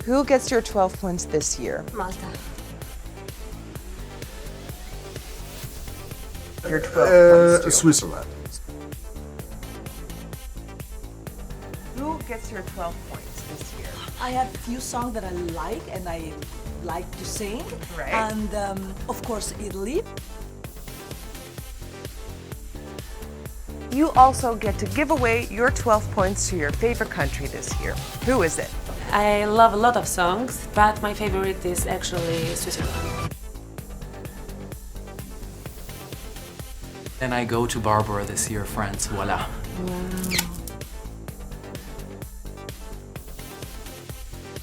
Who gets your 12 points this year? Malta. Your 12 points too. Switzerland. Who gets your 12 points this year? I have a few songs that I like and I like to sing. Right. And of course Italy. You also get to give away your 12 points to your favorite country this year. Who is it? I love a lot of songs, but my favorite is actually Switzerland. And I go to Barbara this year, France. Voila.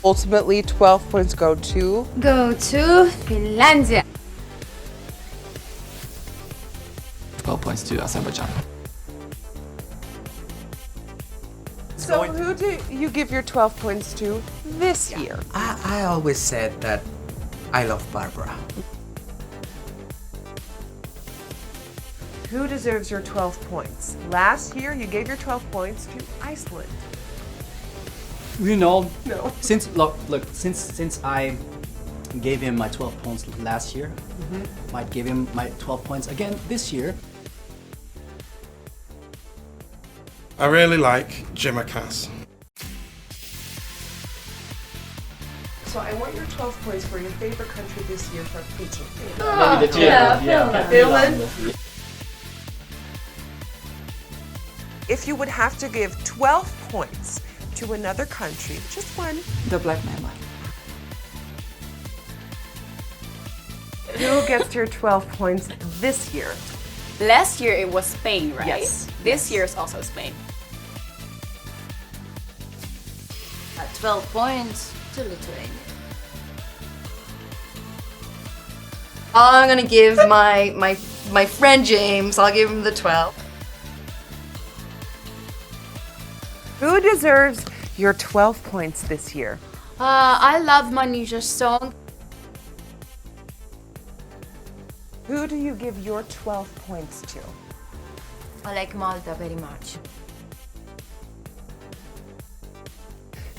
Ultimately, 12 points go to... Go to Finlandia. 12 points to Azerbaijan. So who do you give your 12 points to this year? I always said that I love Barbara. Who deserves your 12 points? Last year, you gave your 12 points to Iceland. You know, No. since since I gave him my 12 points last year, might give him my 12 points again this year. I really like Gemma Cass. So I want your 12 points for your favorite country this year for preaching. Finland. If you would have to give 12 points to another country, just one, The Black Man. who gets your 12 points this year? Last year it was Spain, right? Yes. This year is also Spain. 12 points to Lithuania. I'm gonna give my friend James, I'll give him the 12. Who deserves your 12 points this year? I love Manisha's song. Who do you give your 12 points to? I like Malta very much.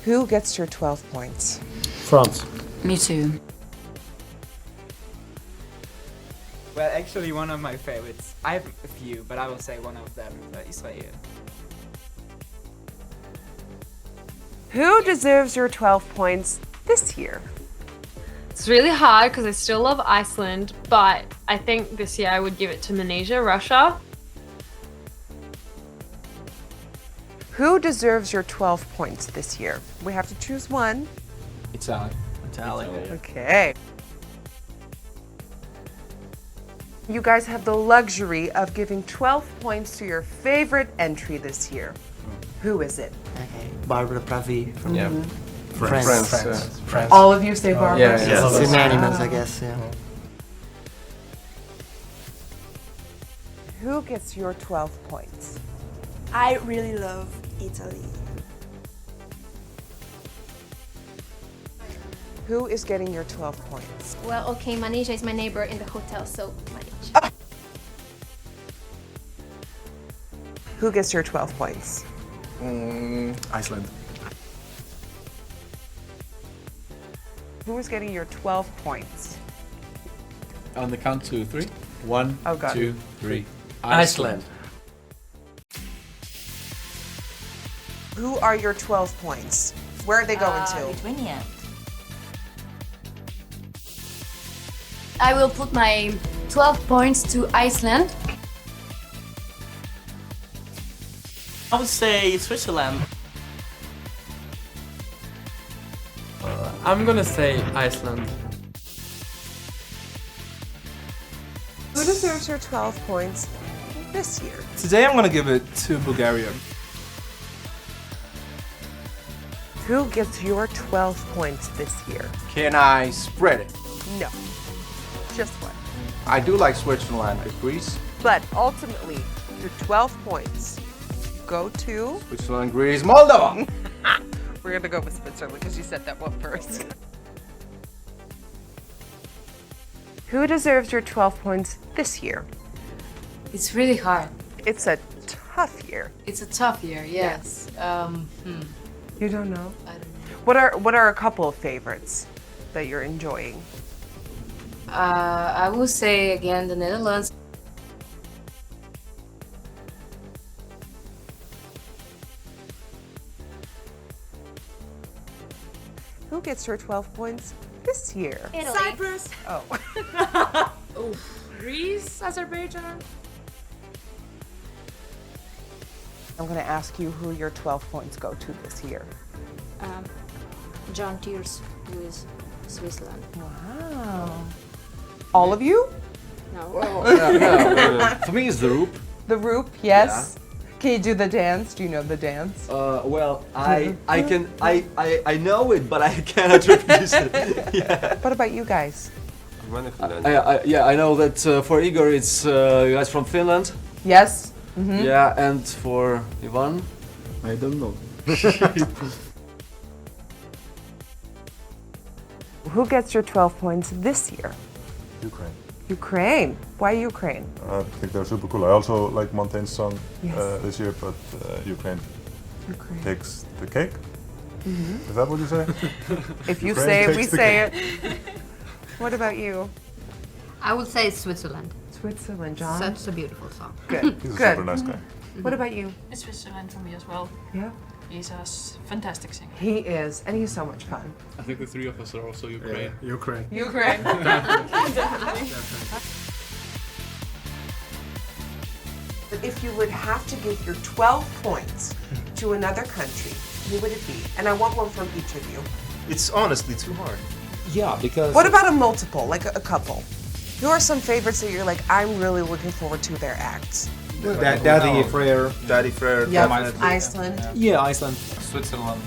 Who gets your 12 points? France. Me too. Well, actually one of my favorites. I have a few, but I will say one of them, Israel. Who deserves your 12 points this year? It's really hard because I still love Iceland, but I think this year I would give it to Malaysia, Russia. Who deserves your 12 points this year? We have to choose one. Italian. Okay. You guys have the luxury of giving 12 points to your favorite entry this year. Who is it? Okay. Barbara Pravi from France. All of you say Barbara? Yes. It's unanimous, I guess, yeah. Who gets your 12 points? I really love Italy. Who is getting your 12 points? Well, okay, Manisha is my neighbor in the hotel, so Manisha. Who gets your 12 points? Iceland. Who is getting your 12 points? On the count to 3. 1, Oh, God. 2, 3. Iceland. Who are your 12 points? Where are they going to? Lithuania. I will put my 12 points to Iceland. I would say Switzerland. I'm gonna say Iceland. Who deserves your 12 points this year? Today I'm gonna give it to Bulgaria. Who gets your 12 points this year? Can I spread it? No. Just one. I do like Switzerland and Greece. But ultimately, your 12 points go to... Switzerland, Greece, Moldova. We're gonna go with Switzerland because you said that one first. Who deserves your 12 points this year? It's really hard. It's a tough year. It's a tough year, yes. You don't know? I don't know. What are a couple of favorites that you're enjoying? I will say again the Netherlands. Who gets her 12 points this year? Italy. Cyprus. Oh. Greece, Azerbaijan. I'm going to ask you who your 12 points go to this year. John Tears with Switzerland. Wow. All of you? No. For me, it's the Roop. The Roop, yes. Can you do the dance? Do you know the dance? Well, I know it, but I cannot reproduce it. Yeah. What about you guys? I know that for Igor, it's you guys from Finland. Yes. Yeah, and for Ivan, I don't know. Who gets your 12 points this year? Ukraine. Ukraine. Why Ukraine? I think they're super cool. I also like Montaigne's song Yes. this year, but Ukraine Ukraine. takes the cake. Is that what you say? If you Ukraine say it, we takes the say cake. it. What about you? I would say Switzerland. Switzerland, John. Such a beautiful song. Good. He's a Good. super nice guy. What about you? It's Switzerland for me as well. Yeah. He's a fantastic singer. He is, and he's so much fun. I think the three of us are also Ukraine. Ukraine. Ukraine. But if you would have to give your 12 points to another country, who would it be? And I want one from each of you. It's honestly too hard. Yeah, because. What about a multiple, like a couple? Who are some favorites that you're like, I'm really looking forward to their acts? Daddy Frere. Daddy Frere. Yeah, definitely. Iceland. Yeah, Iceland. Switzerland.